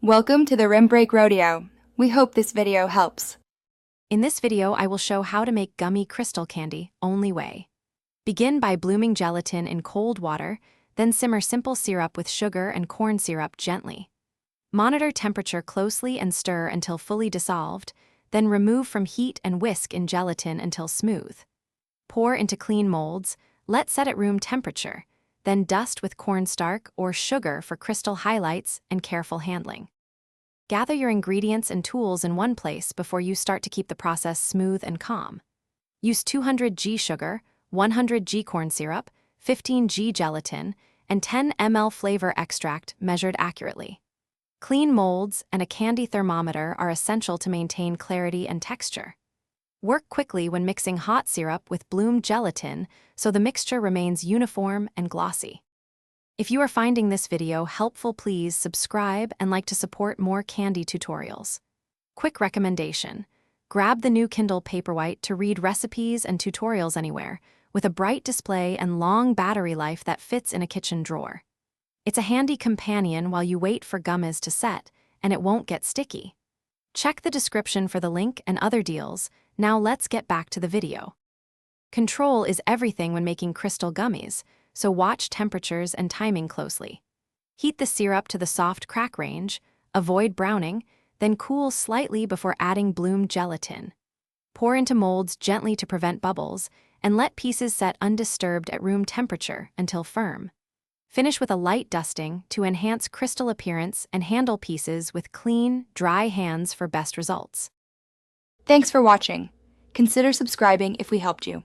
Welcome to the Rim Break Rodeo. We hope this video helps. In this video, I will show how to make gummy crystal candy only way. Begin by blooming gelatin in cold water, then simmer simple syrup with sugar and corn syrup gently. Monitor temperature closely and stir until fully dissolved, then remove from heat and whisk in gelatin until smooth. Pour into clean molds, let set at room temperature, then dust with cornstarch or sugar for crystal highlights and careful handling. Gather your ingredients and tools in one place before you start to keep the process smooth and calm. Use 200 g sugar, 100 g corn syrup, 15 g gelatin, and 10 ml flavor extract measured accurately. Clean molds and a candy thermometer are essential to maintain clarity and texture. Work quickly when mixing hot syrup with bloomed gelatin so the mixture remains uniform and glossy. If you are finding this video helpful, please subscribe and like to support more candy tutorials. Quick recommendation: grab the new Kindle Paperwhite to read recipes and tutorials anywhere, with a bright display and long battery life that fits in a kitchen drawer. It's a handy companion while you wait for gummies to set, and it won't get sticky. Check the description for the link and other deals. Now let's get back to the video. Control is everything when making crystal gummies, so watch temperatures and timing closely. Heat the syrup to the soft crack range, avoid browning, then cool slightly before adding bloomed gelatin. Pour into molds gently to prevent bubbles, and let pieces set undisturbed at room temperature until firm. Finish with a light dusting to enhance crystal appearance and handle pieces with clean, dry hands for best results. Thanks for watching. Consider subscribing if we helped you.